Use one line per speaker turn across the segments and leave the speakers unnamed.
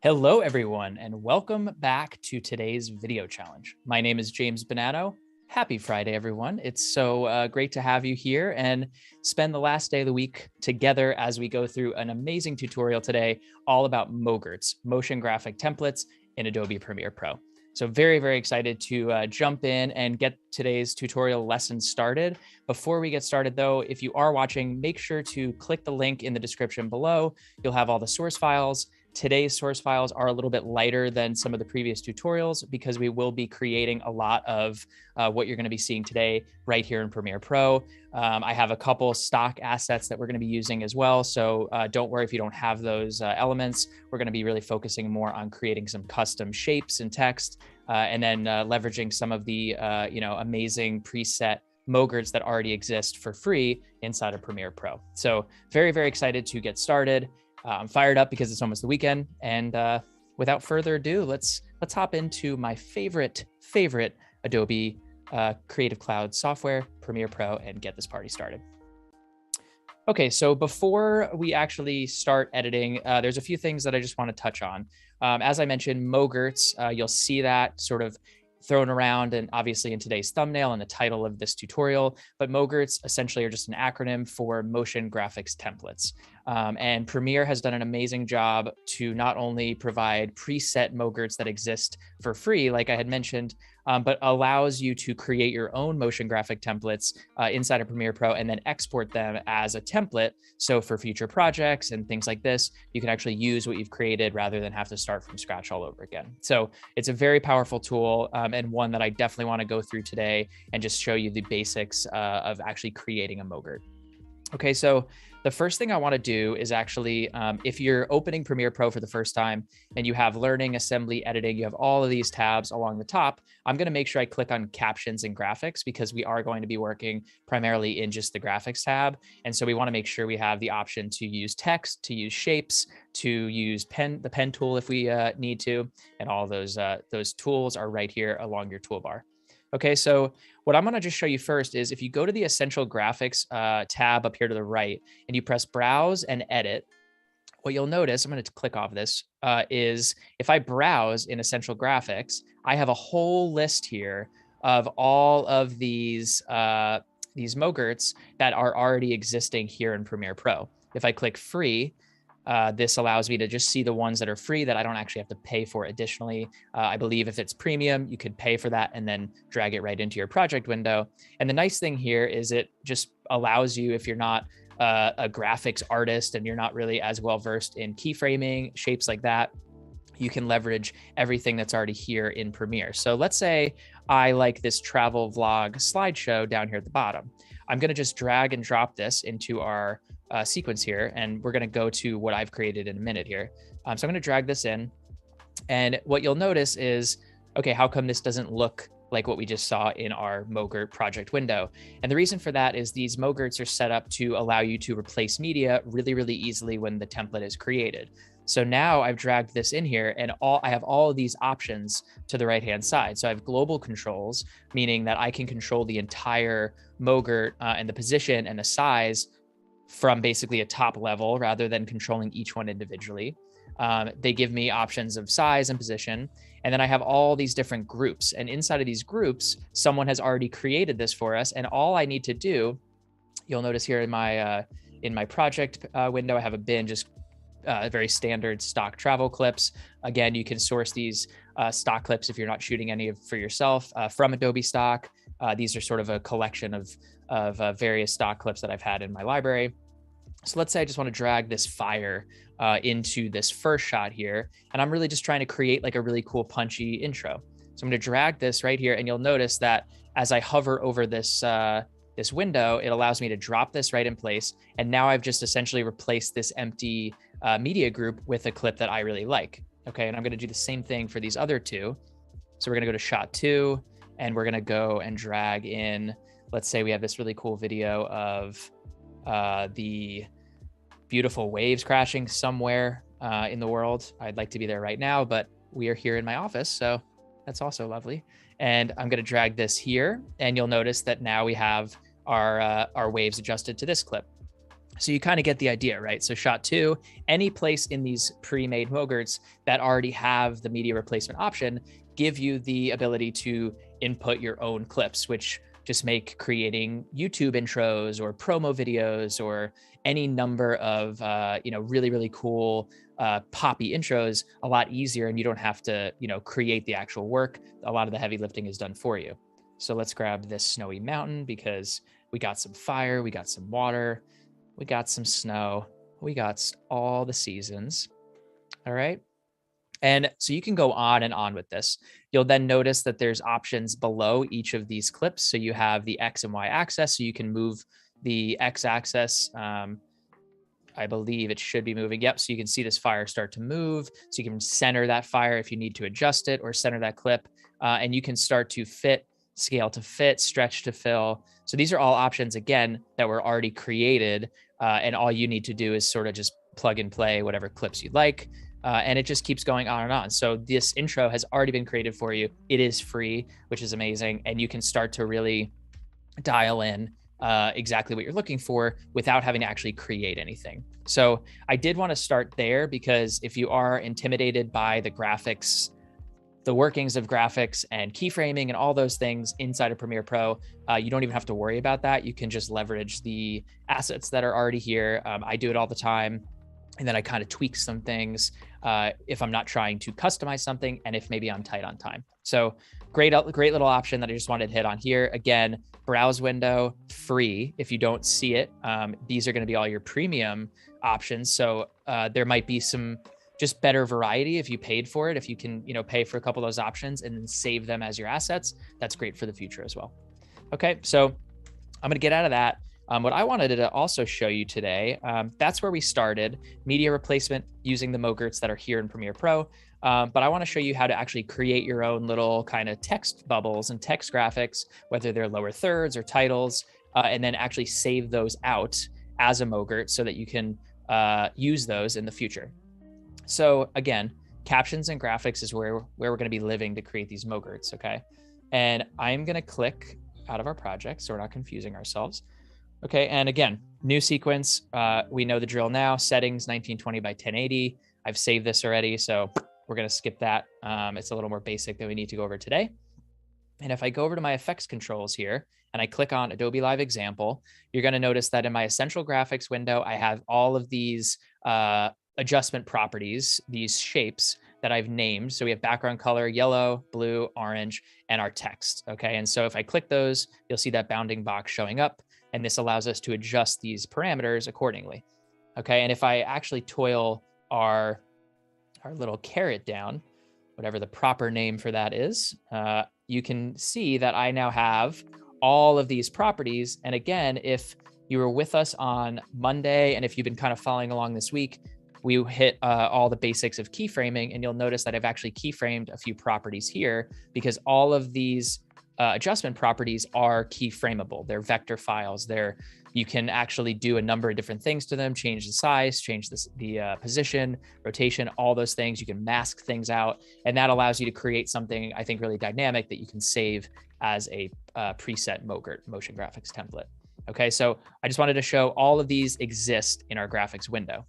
Hello, everyone, and welcome back to today's video challenge. My name is James Bonanno. Happy Friday, everyone. It's so great to have you here and spend the last day of the week together as we go through an amazing tutorial today all about Mogurts, motion graphic templates in Adobe Premiere Pro. So very excited to jump in and get today's tutorial lesson started. Before we get started though, if you are watching, make sure to click the link in the description below. You'll have all the source files. Today's source files are a little bit lighter than some of the previous tutorials because we will be creating a lot of what you're going to be seeing today right here in Premiere Pro. I have a couple stock assets that we're going to be using as well. So don't worry if you don't have those elements. We're going to be really focusing more on creating some custom shapes and text and then leveraging some of the amazing preset Mogurts that already exist for free inside of Premiere Pro. So very excited to get started. I'm fired up because it's almost the weekend. And without further ado, let's hop into my favorite Adobe Creative Cloud software, Premiere Pro, and get this party started. Okay, so before we actually start editing, there's a few things that I just want to touch on. As I mentioned, Mogurts, you'll see that sort of thrown around and obviously in today's thumbnail and the title of this tutorial, but Mogurts essentially are just an acronym for motion graphics templates. And Premiere has done an amazing job to not only provide preset Mogurts that exist for free, like I had mentioned, but allows you to create your own motion graphic templates inside of Premiere Pro and then export them as a template. So for future projects and things like this, you can actually use what you've created rather than have to start from scratch all over again. So it's a very powerful tool and one that I definitely want to go through today and just show you the basics of actually creating a Mogurt. Okay, so the first thing I want to do is actually, if you're opening Premiere Pro for the first time and you have learning, assembly, editing, you have all of these tabs along the top, I'm going to make sure I click on captions and graphics because we are going to be working primarily in just the graphics tab. And so we want to make sure we have the option to use text, to use shapes, to use the pen tool if we need to. And all those tools are right here along your toolbar. Okay, so what I'm going to just show you first is if you go to the Essential Graphics tab up here to the right and you press Browse and Edit, what you'll notice, I'm going to click off this, is if I browse in Essential Graphics, I have a whole list here of all of these Mogurts that are already existing here in Premiere Pro. If I click Free, this allows me to just see the ones that are free that I don't actually have to pay for additionally. I believe if it's premium, you could pay for that and then drag it right into your project window. And the nice thing here is it just allows you, if you're not a graphics artist and you're not really as well versed in keyframing, shapes like that, you can leverage everything that's already here in Premiere. So let's say I like this travel vlog slideshow down here at the bottom. I'm going to just drag and drop this into our sequence here, and we're going to go to what I've created in a minute here. So I'm going to drag this in, and what you'll notice is, okay, how come this doesn't look like what we just saw in our Mogurt project window? And the reason for that is these Mogurts are set up to allow you to replace media really easily when the template is created. So now I've dragged this in here and I have all of these options to the right-hand side. So I have global controls, meaning that I can control the entire Mogurt and the position and the size from basically a top level rather than controlling each one individually. They give me options of size and position. And then I have all these different groups. And inside of these groups, someone has already created this for us. And all I need to do, you'll notice here in my project window, I have a bin, just very standard stock travel clips. Again, you can source these stock clips if you're not shooting any for yourself from Adobe Stock. These are sort of a collection of various stock clips that I've had in my library. So let's say I just want to drag this fire into this first shot here. And I'm really just trying to create like a really cool punchy intro. So I'm going to drag this right here. And you'll notice that as I hover over this window, it allows me to drop this right in place. And now I've just essentially replaced this empty media group with a clip that I really like. Okay, and I'm going to do the same thing for these other two. So we're going to go to shot 2 and we're going to go and drag in, let's say we have this really cool video of the beautiful waves crashing somewhere in the world. I'd like to be there right now, but we are here in my office, so that's also lovely. And I'm going to drag this here, and you'll notice that now we have our waves adjusted to this clip. So you kind of get the idea, right? So shot 2, any place in these pre-made Mogurts that already have the media replacement option give you the ability to input your own clips, which just make creating YouTube intros or promo videos or any number of really, really cool poppy intros a lot easier, and you don't have to create the actual work. A lot of the heavy lifting is done for you. So let's grab this snowy mountain because we got some fire, we got some water, we got some snow, we got all the seasons. All right. And so you can go on and on with this. You'll then notice that there's options below each of these clips. So you have the X and Y axis, so you can move the X axis. I believe it should be moving. Yep. So you can see this fire start to move. So you can center that fire if you need to adjust it, or center that clip. And you can start to fit, scale to fit, stretch to fill. So these are all options, again, that were already created. And all you need to do is sort of just plug and play whatever clips you'd like. And it just keeps going on and on. So this intro has already been created for you. It is free, which is amazing. And you can start to really dial in exactly what you're looking for without having to actually create anything. So I did want to start there because if you are intimidated by the graphics, the workings of graphics and keyframing and all those things inside of Premiere Pro, you don't even have to worry about that. You can just leverage the assets that are already here. I do it all the time. And then I kind of tweak some things if I'm not trying to customize something and if maybe I'm tight on time. So great little option that I just wanted to hit on here. Again, browse window, free. If you don't see it, these are going to be all your premium options. So there might be some just better variety if you paid for it. If you can, pay for a couple of those options and then save them as your assets, that's great for the future as well. Okay, so I'm going to get out of that. What I wanted to also show you today, that's where we started, media replacement using the Mogurts that are here in Premiere Pro. But I want to show you how to actually create your own little kind of text bubbles and text graphics, whether they're lower thirds or titles, and then actually save those out as a Mogurt so that you can use those in the future. So again, captions and graphics is where we're going to be living to create these Mogurts, okay? And I'm going to click out of our project so we're not confusing ourselves. Okay, and again, new sequence. We know the drill now. Settings 1920 by 1080. I've saved this already, so we're going to skip that. It's a little more basic than we need to go over today. And if I go over to my effects controls here and I click on Adobe Live Example, you're going to notice that in my essential graphics window, I have all of these adjustment properties, these shapes that I've named. So we have background color, yellow, blue, orange, and our text. Okay, and so if I click those, you'll see that bounding box showing up. And this allows us to adjust these parameters accordingly. Okay, and if I actually toil our little caret down, whatever the proper name for that is, you can see that I now have all of these properties. And again, if you were with us on Monday, and if you've been kind of following along this week, we hit all the basics of keyframing, and you'll notice that I've actually keyframed a few properties here because all of these adjustment properties are keyframable. They're vector files. You can actually do a number of different things to them, change the size, change the position, rotation, all those things. You can mask things out, and that allows you to create something, I think, really dynamic that you can save as a preset Mogurt motion graphics template. Okay, so I just wanted to show all of these exist in our graphics window.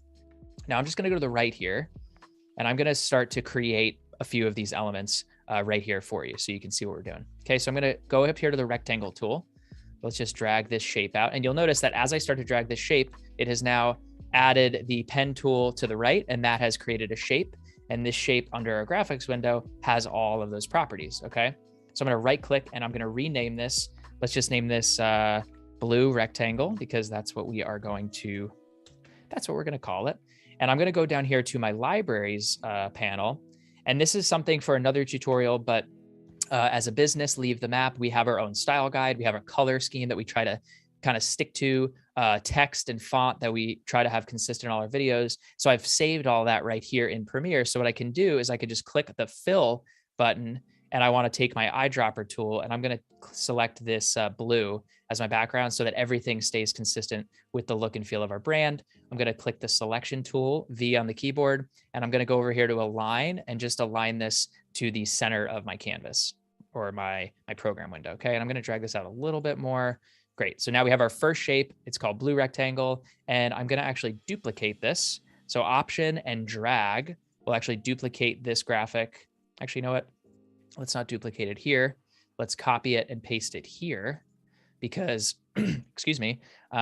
Now I'm just going to go to the right here, and I'm going to start to create a few of these elements right here for you so you can see what we're doing. Okay, so I'm going to go up here to the rectangle tool. Let's just drag this shape out. And you'll notice that as I start to drag this shape, it has now added the pen tool to the right, and that has created a shape. And this shape under our graphics window has all of those properties, okay? So I'm going to right click and I'm going to rename this. Let's just name this blue rectangle because that's what we're going to call it. And I'm going to go down here to my libraries panel. And this is something for another tutorial, but as a business, Leave the Map, we have our own style guide. We have a color scheme that we try to kind of stick to, text and font that we try to have consistent in all our videos. So I've saved all that right here in Premiere. So what I can do is I could just click the fill button, and I want to take my eyedropper tool and I'm going to select this blue as my background so that everything stays consistent with the look and feel of our brand. I'm going to click the selection tool, V on the keyboard, and I'm going to go over here to align and just align this to the center of my canvas or my program window. Okay, and I'm going to drag this out a little bit more Great. So now we have our first shape. It's called blue rectangle, and I'm going to actually duplicate this. So Option and drag will actually duplicate this graphic. Actually, you know what? Let's not duplicate it here. Let's copy it and paste it here because, excuse me,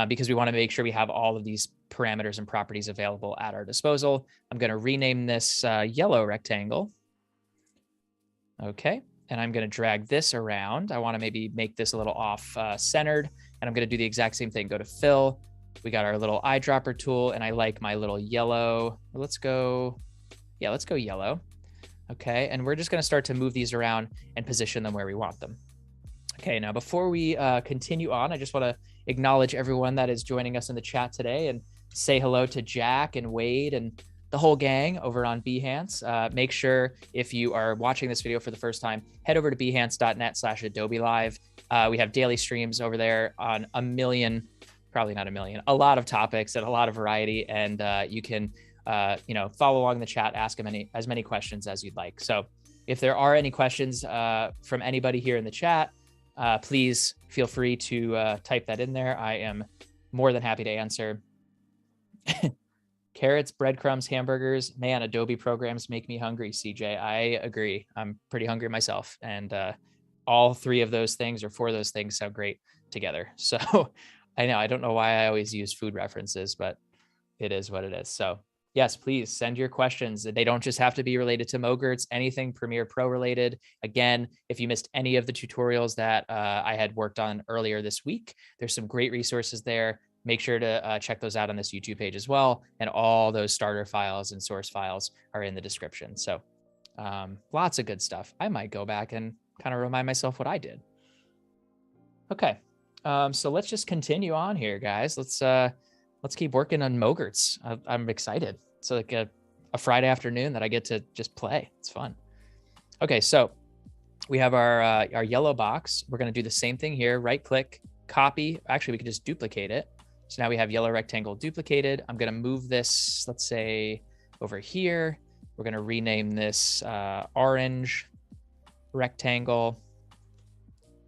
because we want to make sure we have all of these parameters and properties available at our disposal. I'm going to rename this yellow rectangle. Okay. And I'm going to drag this around. I want to maybe make this a little off centered. And I'm going to do the exact same thing. Go to fill. We got our little eyedropper tool, and I like my little yellow. Let's go yellow. Okay. And we're just going to start to move these around and position them where we want them. Okay. Now, before we continue on, I just want to acknowledge everyone that is joining us in the chat today and say hello to Jack and Wade and the whole gang over on Behance. Make sure if you are watching this video for the first time, head over to behance.net/Adobe Live. We have daily streams over there on a lot of topics and a lot of variety. And you can, follow along the chat, ask as many questions as you'd like. So if there are any questions from anybody here in the chat, please feel free to type that in there. I am more than happy to answer. Carrots, breadcrumbs, hamburgers. Man, Adobe programs make me hungry, CJ. I agree. I'm pretty hungry myself. And all three of those things or four of those things sound great together. So I know, I don't know why I always use food references, but it is what it is. So yes, please send your questions. They don't just have to be related to Mogurts, anything Premiere Pro related. Again, if you missed any of the tutorials that I had worked on earlier this week, there's some great resources there. Make sure to check those out on this YouTube page as well. And all those starter files and source files are in the description. So lots of good stuff. I might go back and kind of remind myself what I did. Okay, so let's just continue on here, guys. Let's keep working on Mogurts. I'm excited. It's like a Friday afternoon that I get to just play. It's fun. Okay, so we have our yellow box. We're going to do the same thing here. Right click, copy. Actually, we can just duplicate it. So now we have yellow rectangle duplicated. I'm going to move this, let's say, over here. We're going to rename this orange rectangle.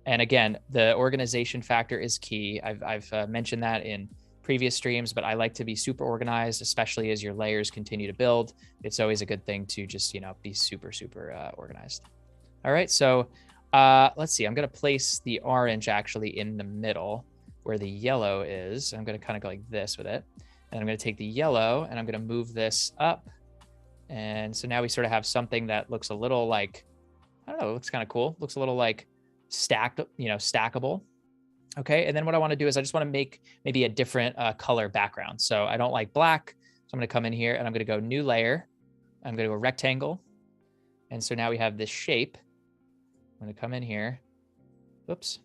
And again, the organization factor is key. I've mentioned that in previous streams, but I like to be super organized, especially as your layers continue to build. It's always a good thing to just, be super organized. All right, so let's see. I'm going to place the orange actually in the middle where the yellow is. I'm going to kind of go like this with it. And I'm going to take the yellow and I'm going to move this up. And so now we sort of have something that looks a little like, I don't know, it looks kind of cool. Looks a little like stacked, stackable. Okay, and then what I want to do is I just want to make maybe a different color background. So I don't like black. So I'm going to come in here and I'm going to go new layer. I'm going to go rectangle. And so now we have this shape. I'm going to come in here. Oops.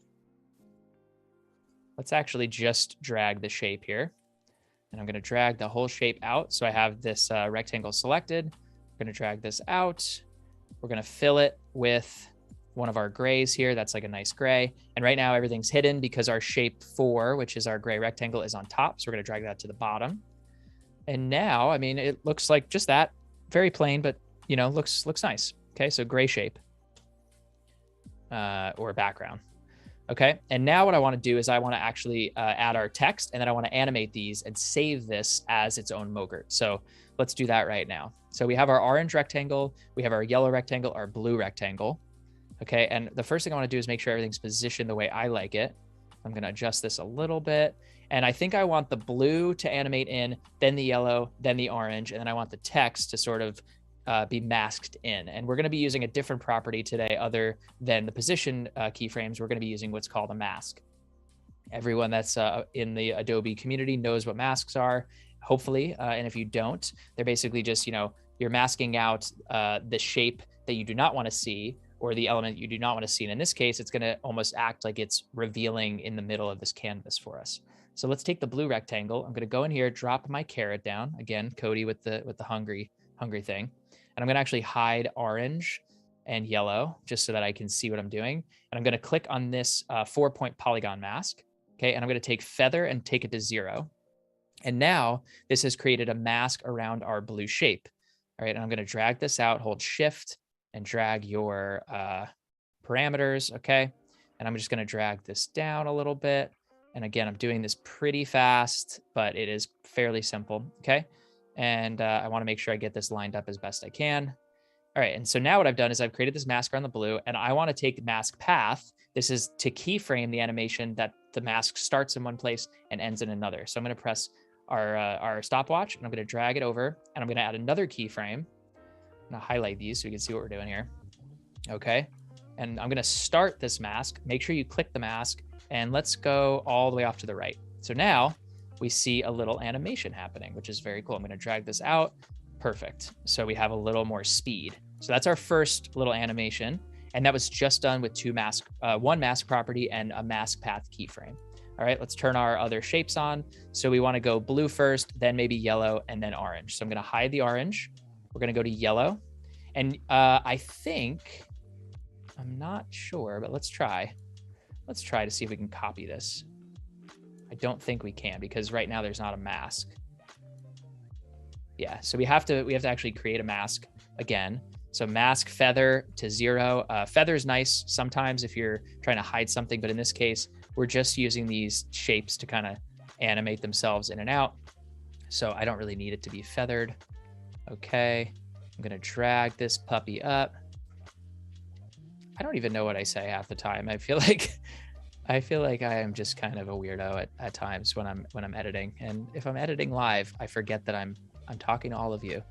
Let's actually just drag the shape here. And I'm going to drag the whole shape out. So I have this rectangle selected. We're going to drag this out. We're going to fill it with one of our grays here. That's like a nice gray. And right now everything's hidden because our shape 4, which is our gray rectangle, is on top. So we're going to drag that to the bottom. And now, I mean, it looks like just that. Very plain, but, looks nice. Okay, so gray shape or background. Okay, and now what I want to do is I want to actually add our text, and then I want to animate these and save this as its own Mogurt. So let's do that right now. So we have our orange rectangle, we have our yellow rectangle, our blue rectangle. Okay, and the first thing I want to do is make sure everything's positioned the way I like it. I'm going to adjust this a little bit. And I think I want the blue to animate in, then the yellow, then the orange, and then I want the text to sort of be masked in. And we're going to be using a different property today other than the position keyframes. We're going to be using what's called a mask. Everyone that's in the Adobe community knows what masks are, hopefully. And if you don't, they're basically just, you're masking out the shape that you do not want to see or the element you do not want to see. And in this case, it's going to almost act like it's revealing in the middle of this canvas for us. So let's take the blue rectangle. I'm going to go in here, drop my carrot down. Again, Cody with the hungry thing. And I'm going to actually hide orange and yellow just so that I can see what I'm doing. And I'm going to click on this 4-point polygon mask. Okay. And I'm going to take feather and take it to 0. And now this has created a mask around our blue shape. All right. And I'm going to drag this out, hold shift and drag your parameters. Okay. And I'm just going to drag this down a little bit. And again, I'm doing this pretty fast, but it is fairly simple, okay? And I wanna make sure I get this lined up as best I can. All right, and so now what I've done is I've created this mask around the blue, and I wanna take mask path. This is to keyframe the animation that the mask starts in one place and ends in another. So I'm gonna press our stopwatch, and I'm gonna drag it over, and I'm gonna add another keyframe. I'm gonna highlight these so you can see what we're doing here. Okay, and I'm gonna start this mask. Make sure you click the mask, and let's go all the way off to the right. So now we see a little animation happening, which is very cool. I'm gonna drag this out. Perfect. So we have a little more speed. So that's our first little animation. And that was just done with one mask property and a mask path keyframe. All right, let's turn our other shapes on. So we wanna go blue first, then maybe yellow, and then orange. So I'm gonna hide the orange. We're gonna go to yellow. And I think, I'm not sure, but let's try. Let's try to see if we can copy this. I don't think we can because right now there's not a mask. Yeah, so we have to actually create a mask again. So mask feather to 0. Feather is nice sometimes if you're trying to hide something, but in this case, we're just using these shapes to kind of animate themselves in and out. So I don't really need it to be feathered. Okay, I'm gonna drag this puppy up. I don't even know what I say half the time. I feel like I am just kind of a weirdo at times when I'm editing. And if I'm editing live, I forget that I'm talking to all of you.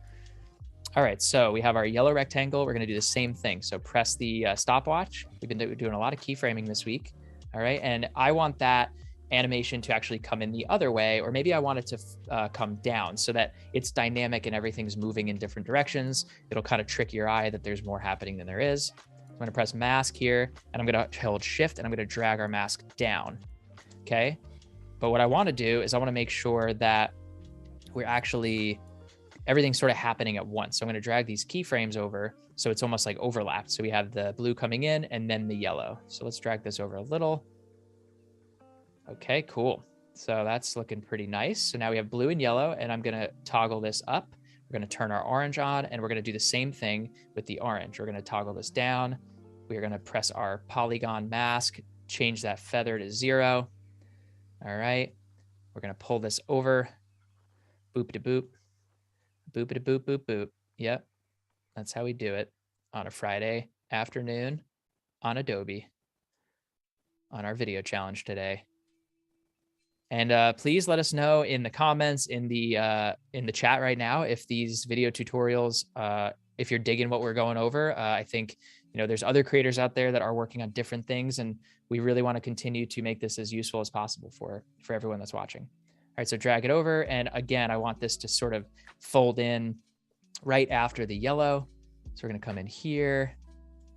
All right, so we have our yellow rectangle. We're gonna do the same thing. So press the stopwatch. We've been doing a lot of keyframing this week. All right, and I want that animation to actually come in the other way, or maybe I want it to come down so that it's dynamic and everything's moving in different directions. It'll kind of trick your eye that there's more happening than there is. I'm gonna press mask here, and I'm gonna hold shift, and I'm gonna drag our mask down, okay? But what I wanna do is I wanna make sure that we're actually, everything's sort of happening at once. So I'm gonna drag these keyframes over so it's almost like overlapped. So we have the blue coming in and then the yellow. So let's drag this over a little. Okay, cool. So that's looking pretty nice. So now we have blue and yellow, and I'm gonna toggle this up. We're gonna turn our orange on, and we're gonna do the same thing with the orange. We're gonna toggle this down. We're gonna press our polygon mask, change that feather to 0. All right, we're gonna pull this over. Boop-de-boop, boop-de-boop, boop, boop. Yep, that's how we do it on a Friday afternoon on Adobe on our video challenge today. And please let us know in the comments, in the chat right now, if these video tutorials, if you're digging what we're going over. I think, there's other creators out there that are working on different things, and we really want to continue to make this as useful as possible for everyone that's watching. All right, so drag it over. And again, I want this to sort of fold in right after the yellow. So we're going to come in here.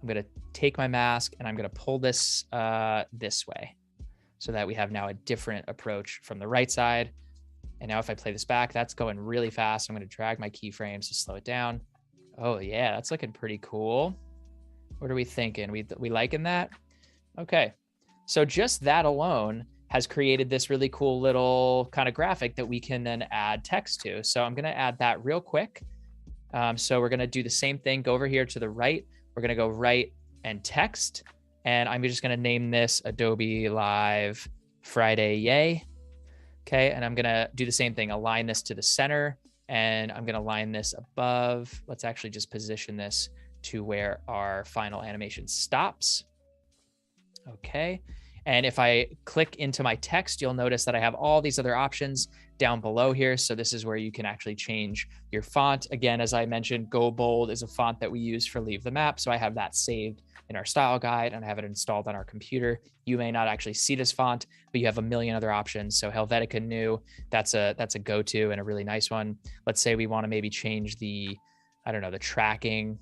I'm going to take my mask, and I'm going to pull this this way, so that we have now a different approach from the right side. And now if I play this back, that's going really fast. I'm gonna drag my keyframes to slow it down. Oh yeah, that's looking pretty cool. What are we thinking? We liking that? Okay, so just that alone has created this really cool little kind of graphic that we can then add text to. So I'm gonna add that real quick. So we're gonna do the same thing, go over here to the right. We're gonna go right and text. And I'm just gonna name this Adobe Live Friday Yay. Okay, and I'm gonna do the same thing, align this to the center, and I'm gonna line this above. Let's actually just position this to where our final animation stops. Okay, and if I click into my text, you'll notice that I have all these other options down below here. So this is where you can actually change your font. Again, as I mentioned, Go Bold is a font that we use for Leave the Map. So I have that saved in our style guide, and I have it installed on our computer. You may not actually see this font, but you have a million other options. So Helvetica New, that's a go-to and a really nice one. Let's say we want to maybe change the, I don't know, the tracking.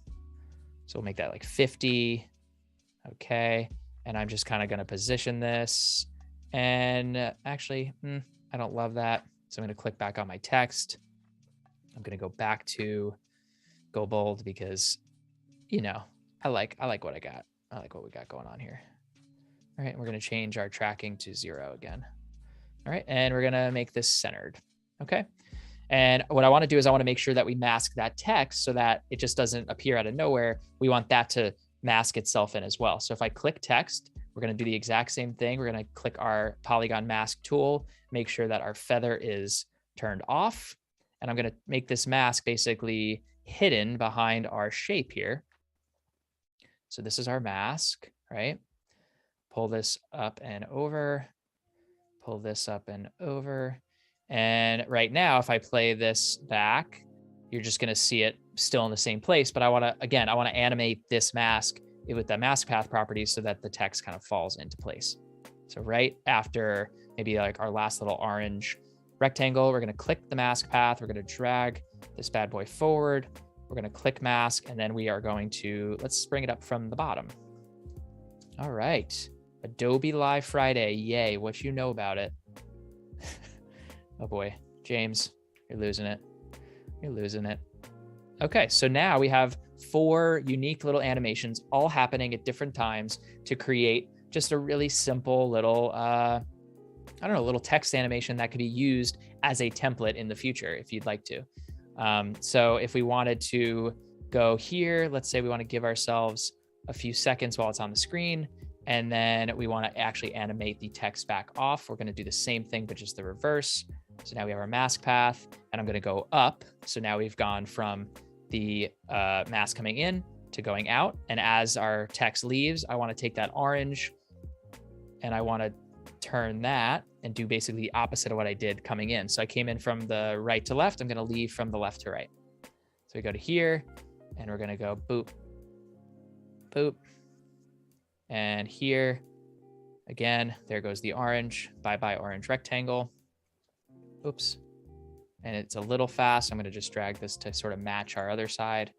So we'll make that like 50. Okay. And I'm just kind of going to position this. And actually, I don't love that. So I'm going to click back on my text. I'm going to go back to Go Bold because, I like what I got. I like what we got going on here. All right, we're gonna change our tracking to 0 again. All right, and we're gonna make this centered, okay? And what I wanna do is I wanna make sure that we mask that text so that it just doesn't appear out of nowhere. We want that to mask itself in as well. So if I click text, we're going to do the exact same thing. We're going to click our polygon mask tool, make sure that our feather is turned off. And I'm going to make this mask basically hidden behind our shape here. So this is our mask, right? Pull this up and over, pull this up and over. And right now, if I play this back, you're just going to see it still in the same place. But I want to, again, I want to animate this mask with the mask path properties so that the text kind of falls into place. So right after maybe like our last little orange rectangle, we're going to click the mask path. We're going to drag this bad boy forward. We're going to click mask, and then we are going to, let's bring it up from the bottom. All right. Adobe Live Friday. Yay. What you know about it? Oh boy, James, you're losing it. You're losing it. Okay, so now we have 4 unique little animations all happening at different times to create just a really simple little, I don't know, little text animation that could be used as a template in the future if you'd like to. So if we wanted to go here, let's say we want to give ourselves a few seconds while it's on the screen, and then we want to actually animate the text back off. We're going to do the same thing, but just the reverse. So now we have our mask path, and I'm going to go up. So now we've gone from the mask coming in to going out. And as our text leaves, I want to take that orange and I want to turn that and do basically the opposite of what I did coming in. So I came in from the right to left. I'm going to leave from the left to right. So we go to here and we're going to go boop, boop. And here again, there goes the orange. Bye-bye orange rectangle. Oops. And it's a little fast. I'm going to just drag this to sort of match our other side.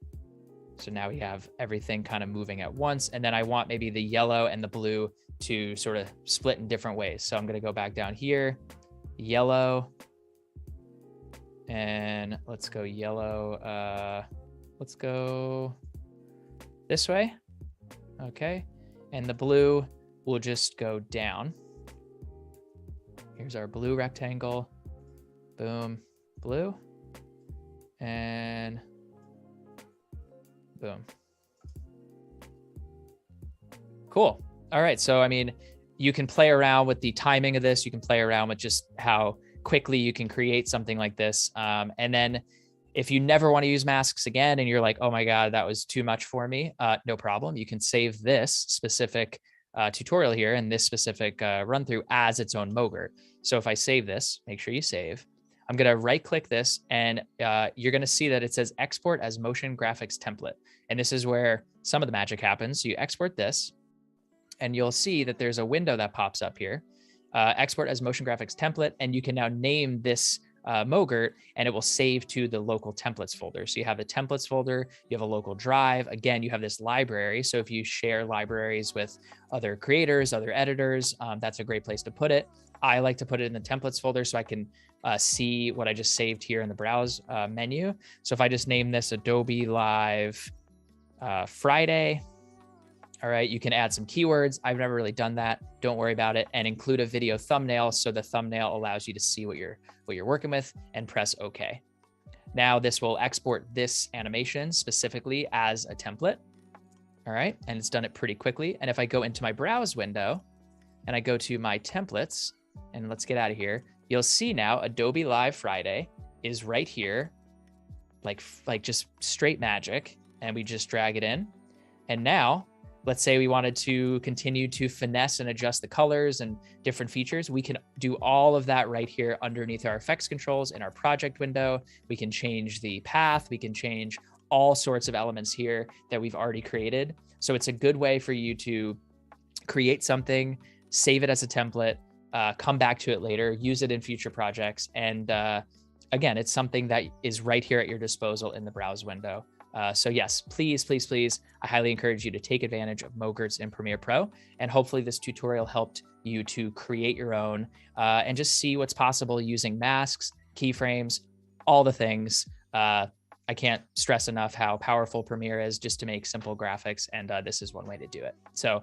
So now we have everything kind of moving at once. And then I want maybe the yellow and the blue to sort of split in different ways. So I'm going to go back down here, yellow, and let's go yellow. Let's go this way. Okay. And the blue will just go down. Here's our blue rectangle. Boom, blue, and boom. Cool. All right. So, I mean, you can play around with the timing of this. You can play around with just how quickly you can create something like this. And then if you never want to use masks again and you're like, oh my God, that was too much for me, no problem. You can save this specific tutorial here and this specific run through as its own Mogurt. So if I save this, make sure you save. I'm going to right click this and you're going to see that it says export as motion graphics template. And this is where some of the magic happens. So you export this and you'll see that there's a window that pops up here, export as motion graphics template. And you can now name this Mogurt and it will save to the local templates folder. So you have the templates folder, you have a local drive. Again, you have this library. So if you share libraries with other creators, other editors, that's a great place to put it. I like to put it in the templates folder so I can see what I just saved here in the browse menu. So if I just name this Adobe Live Friday, all right, you can add some keywords. I've never really done that. Don't worry about it. And include a video thumbnail so the thumbnail allows you to see what you're working with, and press OK. Now this will export this animation specifically as a template. All right, and it's done it pretty quickly. And if I go into my browse window and I go to my templates, and let's get out of here, you'll see now Adobe Live Friday is right here, like just straight magic. And we just drag it in. And now let's say we wanted to continue to finesse and adjust the colors and different features. We can do all of that right here underneath our effects controls in our project window. We can change the path. We can change all sorts of elements here that we've already created. So it's a good way for you to create something, save it as a template, come back to it later, use it in future projects. And again, it's something that is right here at your disposal in the browse window. So yes, please, please, please, I highly encourage you to take advantage of Mogurts in Premiere Pro. And hopefully this tutorial helped you to create your own and just see what's possible using masks, keyframes, all the things. I can't stress enough how powerful Premiere is just to make simple graphics. And this is one way to do it. So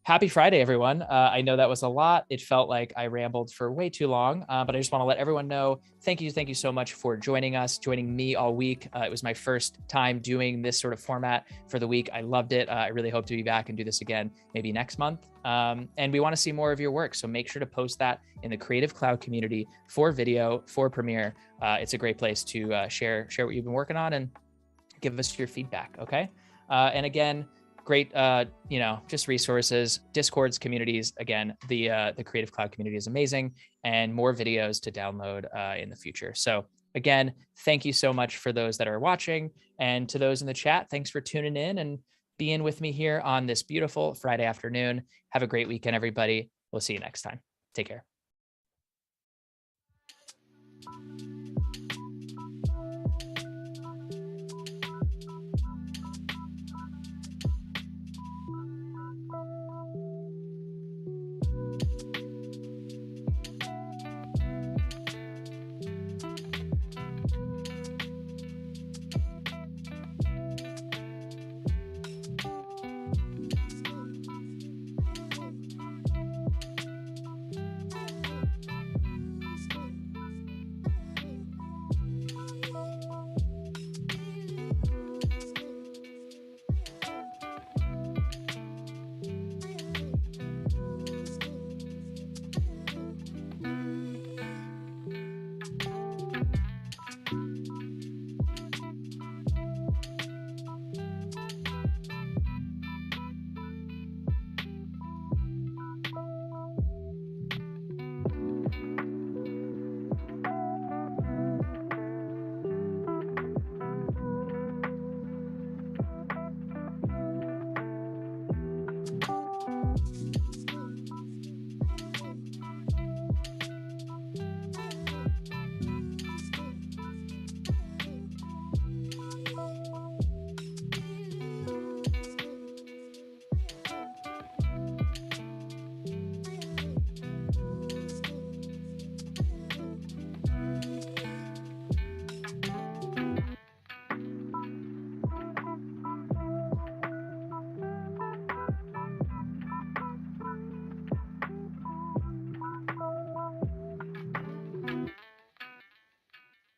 Happy Friday, everyone. I know that was a lot. It felt like I rambled for way too long, but I just want to let everyone know, thank you so much for joining us, joining me all week. It was my first time doing this sort of format for the week. I loved it. I really hope to be back and do this again, maybe next month. And we want to see more of your work. So make sure to post that in the Creative Cloud community for video, for Premiere. It's a great place to share what you've been working on and give us your feedback, okay? And again, great, just resources, Discords, communities. Again, the Creative Cloud community is amazing, and more videos to download in the future. So again, thank you so much for those that are watching, and to those in the chat, thanks for tuning in and being with me here on this beautiful Friday afternoon. Have a great weekend, everybody. We'll see you next time. Take care.